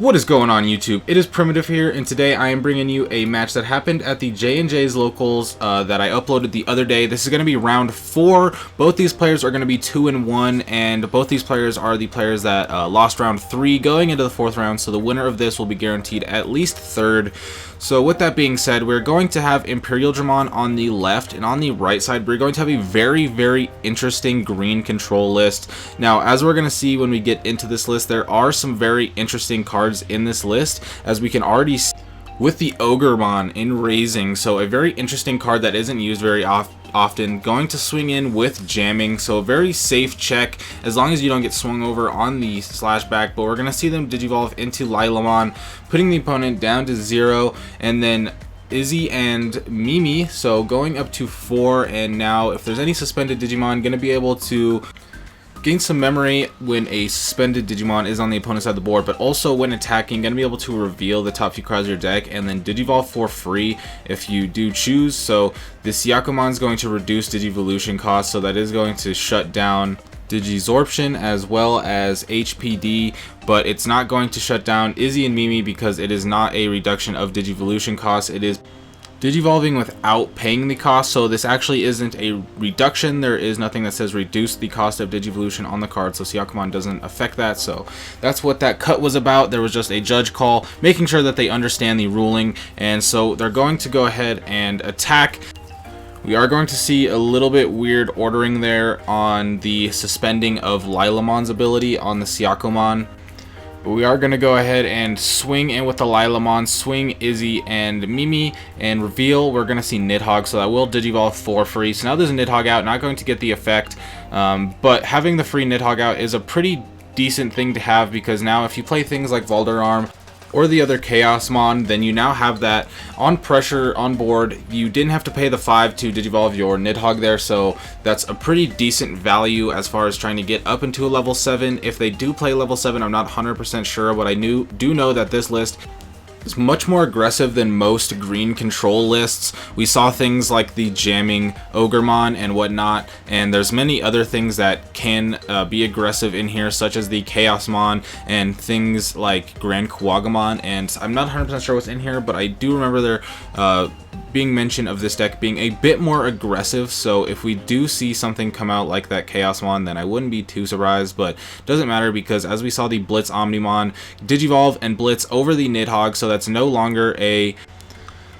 What is going on, YouTube? It is Primitive here, and today I am bringing you a match that happened at the J&J's locals that I uploaded the other day. This is going to be round 4. Both these players are going to be 2-1, and both these players are the players that lost round 3 going into the 4th round, so the winner of this will be guaranteed at least 3rd. So with that being said, we're going to have Imperialdramon on the left, and on the right side, we're going to have a very interesting green control list. Now, as we're going to see when we get into this list, there are some very interesting cards in this list, as we can already see with the Ogremon in Raising. So a very interesting card that isn't used very often, going to swing in with jamming, so a very safe check as long as you don't get swung over on the slashback. But we're going to see them digivolve into Lilamon, putting the opponent down to 0, and then Izzy and Mimi, so going up to 4. And now if there's any suspended Digimon, going to be able to gain some memory when a suspended Digimon is on the opponent's side of the board, but also when attacking, going to be able to reveal the top few cards of your deck and then Digivolve for free if you do choose. So this Yakumon is going to reduce Digivolution cost, so that is going to shut down Digisorption as well as HPD, but it's not going to shut down Izzy and Mimi because it is not a reduction of Digivolution cost. It is Digivolving without paying the cost, so this actually isn't a reduction. There is nothing that says reduce the cost of Digivolution on the card, so Yakumon doesn't affect that. So that's what that cut was about. There was just a judge call, making sure that they understand the ruling, and so they're going to go ahead and attack. We are going to see a little bit weird ordering there on the suspending of Lilamon's ability on the Yakumon. But we are going to go ahead and swing in with the Lilamon, swing Izzy and Mimi, and reveal. We're going to see Nidhogg, so that will Digivolve for free. So now there's a Nidhogg out, not going to get the effect, but having the free Nidhogg out is a pretty decent thing to have, because now if you play things like Valderarm or the other Chaosmon, then you now have that on pressure on board. You didn't have to pay the 5 to Digivolve your Nidhogg there, so that's a pretty decent value as far as trying to get up into a level 7. If they do play level 7, I'm not 100% sure, but I do know that this list is much more aggressive than most green control lists. We saw things like the jamming Ogremon and whatnot, and there's many other things that can be aggressive in here, such as the Chaosmon and things like Grand Kuwagamon. And I'm not 100% sure what's in here, but I do remember there being mention of this deck being a bit more aggressive. So if we do see something come out like that Chaosmon, then I wouldn't be too surprised, but doesn't matter, because as we saw the Blitz Omnimon Digivolve and Blitz over the Nidhogg, so that's no longer a...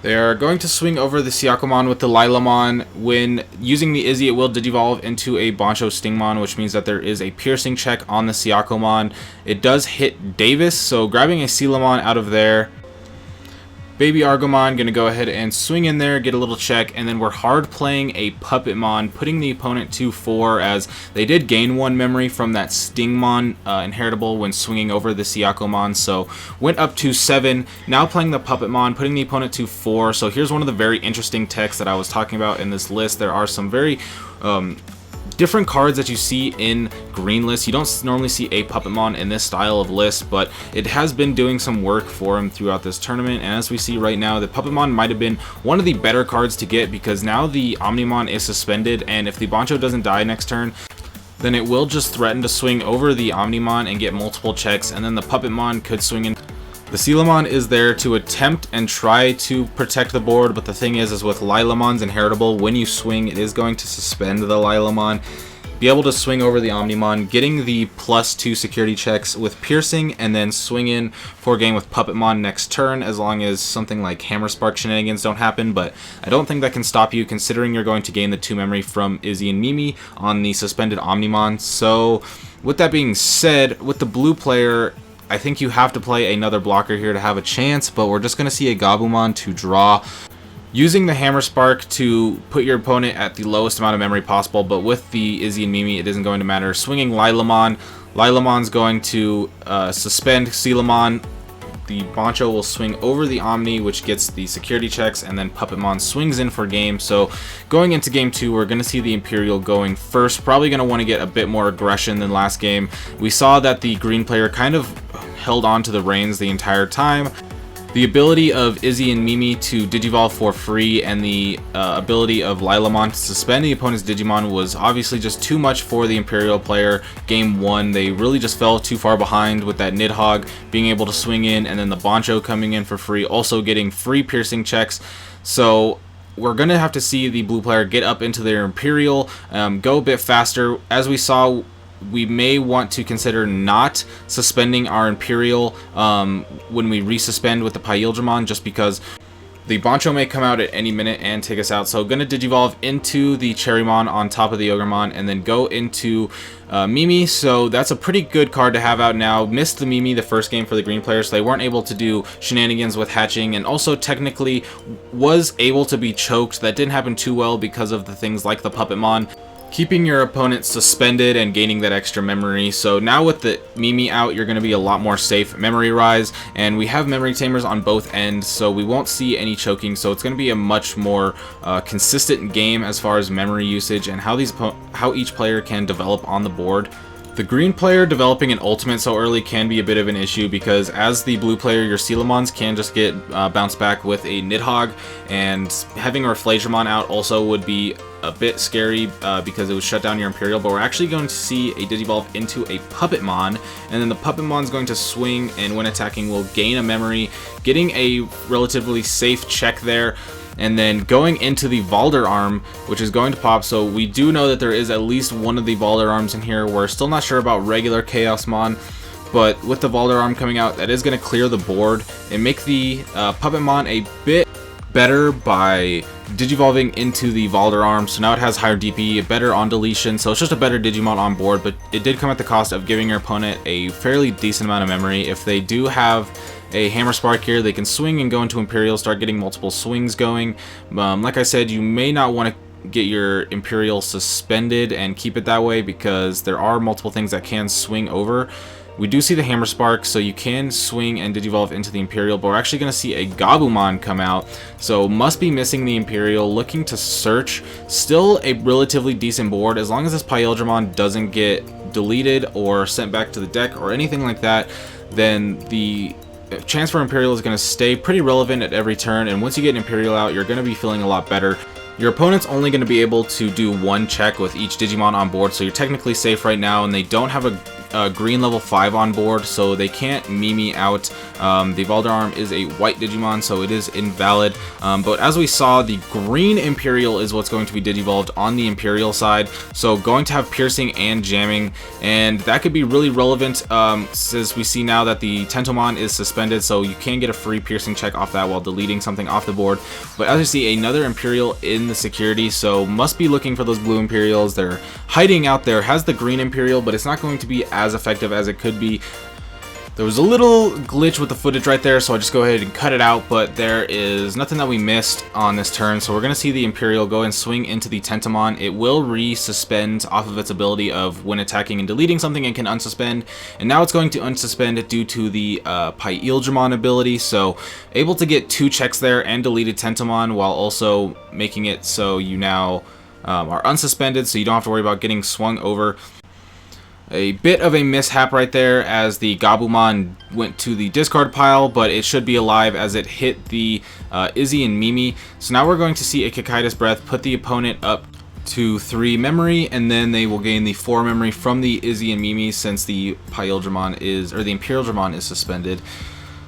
They are going to swing over the Yakumon with the Lilamon. When using the Izzy, it will Digivolve into a Bancho Stingmon, which means that there is a piercing check on the Yakumon. It does hit Davis, so grabbing a Sealamon out of there. Baby Argomon going to go ahead and swing in there, get a little check, and then we're hard playing a Puppetmon, putting the opponent to 4, as they did gain 1 memory from that Stingmon inheritable when swinging over the Yakumon, so went up to 7. Now playing the Puppetmon, putting the opponent to 4. So here's one of the very interesting techs that I was talking about in this list. There are some very different cards that you see in green lists. You don't normally see a Puppetmon in this style of list, but it has been doing some work for him throughout this tournament. And as we see right now, the Puppetmon might have been one of the better cards to get, because now the Omnimon is suspended, and if the Bancho doesn't die next turn, then it will just threaten to swing over the Omnimon and get multiple checks, and then the Puppetmon could swing in. The Sealamon is there to attempt and try to protect the board, but the thing is with Lilamon's inheritable, when you swing, it is going to suspend the Lilamon, be able to swing over the Omnimon, getting the +2 security checks with piercing, and then swing in for a game with Puppetmon next turn, as long as something like Hammer Spark shenanigans don't happen. But I don't think that can stop you, considering you're going to gain the 2 memory from Izzy and Mimi on the suspended Omnimon. So with that being said, with the blue player, I think you have to play another blocker here to have a chance, but we're just going to see a Gabumon to draw, using the Hammer Spark to put your opponent at the lowest amount of memory possible. But with the Izzy and Mimi, it isn't going to matter. Swinging Lilamon, Lilamon's going to suspend Sealamon. The Bancho will swing over the Omni, which gets the security checks, and then Puppetmon swings in for game. So going into game 2, we're going to see the Imperial going first. Probably going to want to get a bit more aggression than last game. We saw that the green player kind of held on to the reins the entire time. The ability of Izzy and Mimi to Digivolve for free and the ability of Lilamon to suspend the opponent's Digimon was obviously just too much for the Imperial player. Game 1, they really just fell too far behind with that Nidhogg being able to swing in, and then the Boncho coming in for free, also getting free piercing checks. So we're going to have to see the blue player get up into their Imperial, go a bit faster. As we saw, we may want to consider not suspending our Imperial when we resuspend with the Imperialdramon, just because the Boncho may come out at any minute and take us out. So going to Digivolve into the Cherrymon on top of the Ogremon, and then go into Mimi. So that's a pretty good card to have out now. Missed the Mimi the first game for the green players, so they weren't able to do shenanigans with hatching, and also technically was able to be choked. That didn't happen too well because of the things like the Puppetmon keeping your opponent suspended and gaining that extra memory. So now with the Mimi out, you're going to be a lot more safe memory rise, and we have memory tamers on both ends, so we won't see any choking. So it's going to be a much more consistent game as far as memory usage and how each player can develop on the board. The green player developing an ultimate so early can be a bit of an issue, because as the blue player, your Sealamons can just get bounced back with a Nidhogg, and having our Flagramon out also would be a bit scary because it would shut down your Imperial. But we're actually going to see a Digivolve into a Puppetmon, and then the Puppetmon's going to swing, and when attacking will gain a memory, getting a relatively safe check there. And then going into the Valdararm, which is going to pop. So we do know that there is at least one of the Valdararms in here. We're still not sure about regular Chaosmon, but with the Valdararm coming out, that is going to clear the board and make the Puppetmon a bit better by Digivolving into the Valdararm. So now it has higher DP, better on deletion, so it's just a better Digimon on board, but it did come at the cost of giving your opponent a fairly decent amount of memory. If they do have a Hammer Spark here, they can swing and go into Imperial, start getting multiple swings going. Like I said, you may not want to get your Imperial suspended and keep it that way, because there are multiple things that can swing over. We do see the Hammer Spark, so you can swing and Digivolve into the Imperial, but we're actually going to see a Gabumon come out, so must be missing the Imperial, looking to search. Still a relatively decent board, as long as this Imperialdramon doesn't get deleted or sent back to the deck or anything like that, then the chance for Imperial is going to stay pretty relevant at every turn, and once you get an Imperial out, you're going to be feeling a lot better. Your opponent's only going to be able to do one check with each Digimon on board, so you're technically safe right now, and they don't have a green level 5 on board, so they can't Mimi out. The Valdararm is a white Digimon, so it is invalid. But as we saw, the green Imperial is what's going to be Digivolved on the Imperial side, so going to have piercing and jamming, and that could be really relevant since we see now that the Tentomon is suspended, so you can get a free piercing check off that while deleting something off the board. But as you see, another Imperial in the security, so must be looking for those blue Imperials. They're hiding out there. Has the green Imperial, but it's not going to be as effective as it could be. There was a little glitch with the footage right there, so I'll just go ahead and cut it out, but there is nothing that we missed on this turn. So we're going to see the Imperial go and swing into the Tentomon. It will resuspend off of its ability of when attacking and deleting something, it can unsuspend, and now it's going to unsuspend due to the Imperialdramon ability, so able to get 2 checks there and deleted Tentomon, while also making it so you now are unsuspended, so you don't have to worry about getting swung over. A bit of a mishap right there as the Gabumon went to the discard pile, but it should be alive as it hit the Izzy and Mimi. So now we're going to see a Kikaitis Breath put the opponent up to 3 memory, and then they will gain the 4 memory from the Izzy and Mimi since the Imperialdramon is suspended.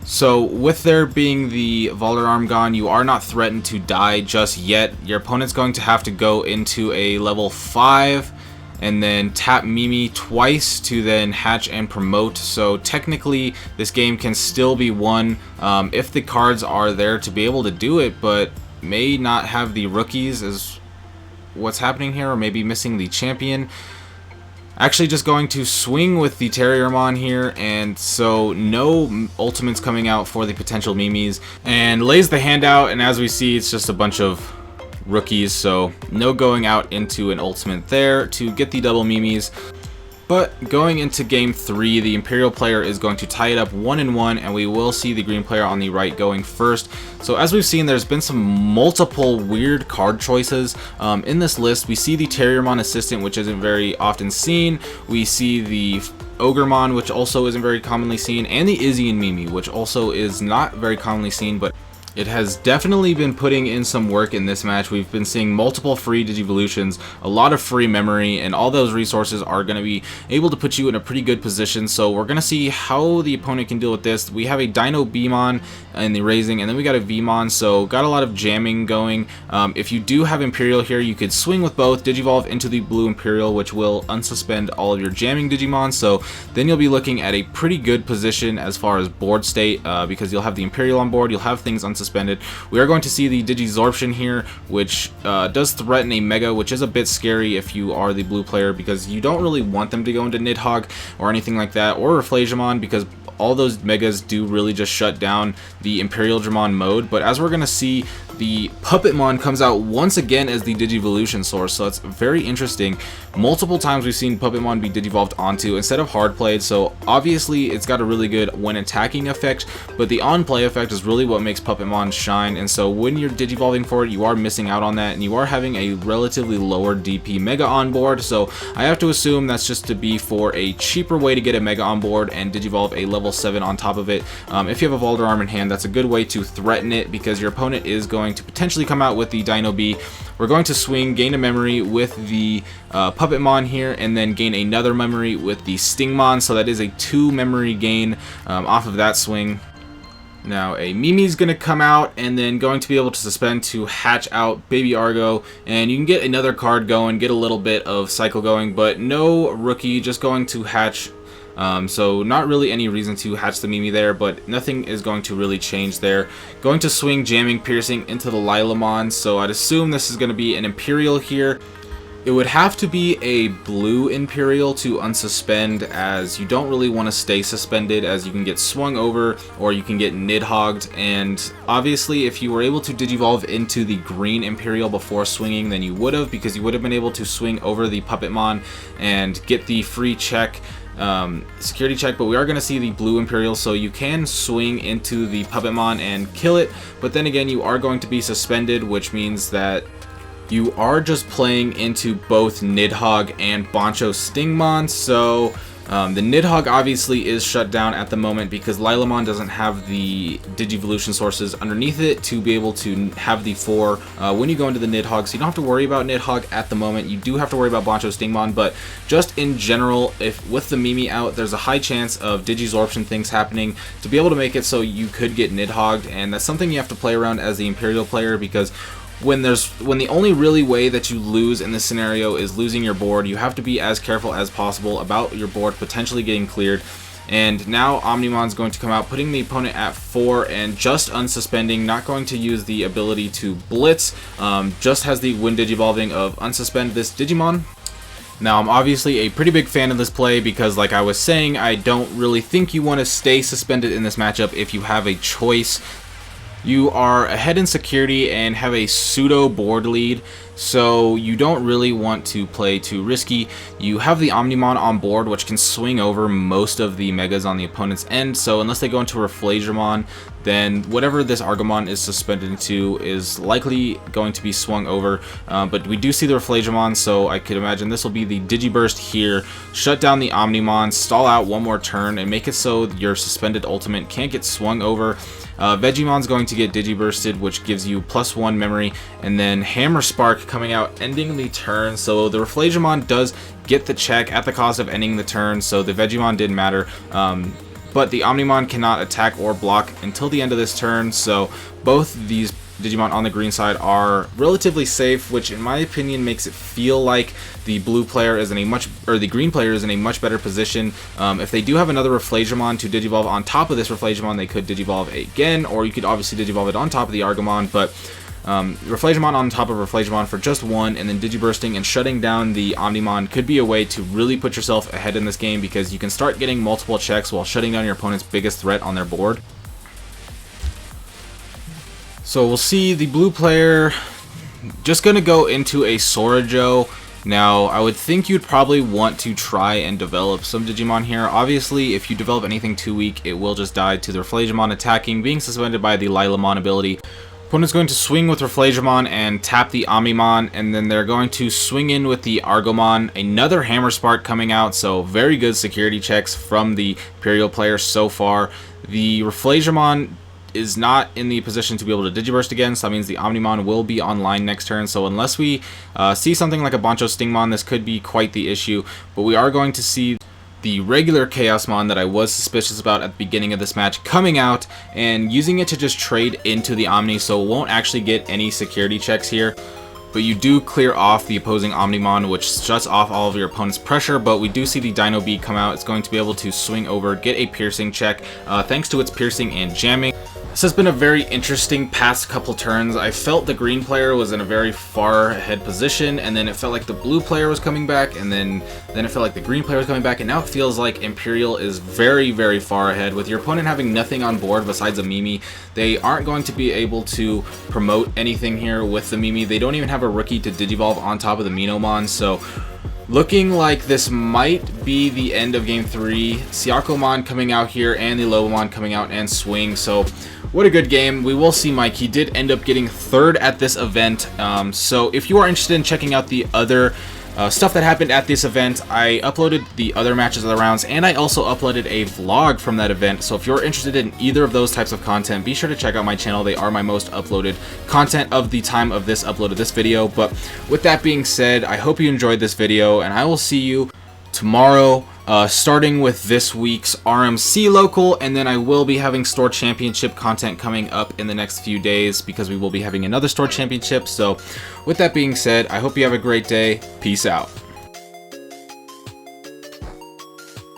So with there being the Valdararm gone, you are not threatened to die just yet. Your opponent's going to have to go into a level 5 and then tap Mimi twice to then hatch and promote. So technically this game can still be won if the cards are there to be able to do it, but may not have the rookies is what's happening here, or maybe missing the champion. Actually just going to swing with the Terriermon here, and so no ultimates coming out for the potential Mimis, and lays the hand out, and as we see, it's just a bunch of rookies, so no going out into an ultimate there to get the double Mimis. But going into game 3, the Imperial player is going to tie it up 1-1, and we will see the green player on the right going first. So as we've seen, there's been some multiple weird card choices in this list. We see the Terriermon Assistant, which isn't very often seen. We see the Ogremon, which also isn't very commonly seen, and the Izzy and Mimi, which also is not very commonly seen, but it has definitely been putting in some work in this match. We've been seeing multiple free Digivolutions, a lot of free memory, and all those resources are going to be able to put you in a pretty good position. So we're going to see how the opponent can deal with this. We have a Dino Beamon in the raising, and then we got a Vmon, so got a lot of jamming going. If you do have Imperial here, you could swing with both, Digivolve into the blue Imperial, which will unsuspend all of your jamming Digimon. So then you'll be looking at a pretty good position as far as board state, because you'll have the Imperial on board, you'll have things unsuspended. We are going to see the Digizorption here, which does threaten a Mega, which is a bit scary if you are the blue player, because you don't really want them to go into Nidhogg or anything like that, or Reflagemon, because all those Megas do really just shut down the Imperialdramon mode. But as we're going to see, the Puppetmon comes out once again as the Digivolution source, so that's very interesting. Multiple times we've seen Puppetmon be Digivolved onto instead of hard played, so obviously it's got a really good when attacking effect, but the on play effect is really what makes Puppetmon shine. And so when you're Digivolving for it, you are missing out on that, and you are having a relatively lower DP Mega on board. So I have to assume that's just to be for a cheaper way to get a Mega on board and Digivolve a level 7 on top of it. If you have a Valdararm in hand, that's a good way to threaten it, because your opponent is going to potentially come out with the Dino B. We're going to swing, gain a memory with the Puppetmon here, and then gain another memory with the Stingmon, so that is a 2 memory gain off of that swing. Now a Mimi's going to come out, and then going to be able to suspend to hatch out Baby Argo, and you can get another card going, get a little bit of cycle going, but no rookie, just going to hatch. So not really any reason to hatch the Mimi there, but nothing is going to really change there. Going to swing, jamming, piercing into the Lilamon, so I'd assume this is going to be an Imperial here. It would have to be a blue Imperial to unsuspend, as you don't really want to stay suspended, as you can get swung over or you can get Nidhogged. And obviously if you were able to Digivolve into the green Imperial before swinging, then you would have, because you would have been able to swing over the Puppetmon and get the free check, security check. But we are going to see the blue Imperial, so you can swing into the Puppetmon and kill it, but then again you are going to be suspended, which means that you are just playing into both Nidhogg and Boncho Stingmon. So the Nidhogg obviously is shut down at the moment because Lilamon doesn't have the Digivolution sources underneath it to be able to have the 4 when you go into the Nidhogg. So you don't have to worry about Nidhogg at the moment. You do have to worry about Boncho Stingmon, but just in general, if with the Mimi out, there's a high chance of Digizorption things happening to be able to make it so you could get Nidhogged, and that's something you have to play around as the Imperial player, because when the only really way that you lose in this scenario is losing your board, you have to be as careful as possible about your board potentially getting cleared. And now Omnimon's going to come out, putting the opponent at 4 and just unsuspending, not going to use the ability to blitz, just has the when Digivolving of unsuspend this Digimon. Now, I'm obviously a pretty big fan of this play because, like I was saying, I don't really think you want to stay suspended in this matchup if you have a choice. You are ahead in security and have a pseudo board lead, so you don't really want to play too risky. You have the Omnimon on board, which can swing over most of the Megas on the opponent's end, so unless they go into Reflagemon, then whatever this Argomon is suspended to is likely going to be swung over. But we do see the Reflagemon, so I could imagine this will be the Digiburst here, shut down the Omnimon, stall out one more turn, and make it so your suspended ultimate can't get swung over. Vegimon's going to get Digibursted, which gives you +1 memory, and then Hammer Spark coming out, ending the turn. So the Reflagemon does get the check at the cost of ending the turn, so the Vegiemon didn't matter. But the Omnimon cannot attack or block until the end of this turn, so both these Digimon on the green side are relatively safe, which in my opinion makes it feel like the blue player is in a the green player is in a much better position. If they do have another Reflagemon to Digivolve on top of this Reflagemon, they could Digivolve again, or you could obviously Digivolve it on top of the Argomon, but Reflagemon on top of Reflagemon for just 1, and then Digibursting and shutting down the Omnimon could be a way to really put yourself ahead in this game, because you can start getting multiple checks while shutting down your opponent's biggest threat on their board. So we'll see the blue player just going to go into a Sorajo, Now, I would think you'd probably want to try and develop some Digimon here. Obviously, if you develop anything too weak, it will just die to the Reflagimon attacking, being suspended by the Lilamon ability. Opponent's going to swing with Reflagimon and tap the Omnimon, and then they're going to swing in with the Argomon. Another Hammer Spark coming out, so very good security checks from the Imperial player so far. The Reflagimon is not in the position to be able to Digiburst again, so that means the Omnimon will be online next turn. So unless we see something like a Bancho Stingmon, this could be quite the issue, but we are going to see the regular Chaosmon that I was suspicious about at the beginning of this match coming out and using it to just trade into the Omni, so it won't actually get any security checks here. But you do clear off the opposing Omnimon, which shuts off all of your opponent's pressure. But we do see the Dino Bead come out. It's going to be able to swing over, get a piercing check, thanks to its piercing and jamming. This has been a very interesting past couple turns. I felt the green player was in a very far ahead position, and then it felt like the blue player was coming back, and then it felt like the green player was coming back, and now it feels like Imperial is very, very far ahead. With your opponent having nothing on board besides a Mimi, they aren't going to be able to promote anything here with the Mimi. They don't even have a rookie to Digivolve on top of the Minomon, so looking like this might be the end of Game 3. Siakomon coming out here and the Lobomon coming out and swing. So what a good game. We will see Mike. He did end up getting third at this event. So if you are interested in checking out the other stuff that happened at this event, I uploaded the other matches of the rounds, and I also uploaded a vlog from that event. So if you're interested in either of those types of content, be sure to check out my channel. They are my most uploaded content of the time of this upload of this video. But with that being said, I hope you enjoyed this video, and I will see you tomorrow, starting with this week's RMC local, and then I will be having store championship content coming up in the next few days because we will be having another store championship. So with that being said, I hope you have a great day. Peace out.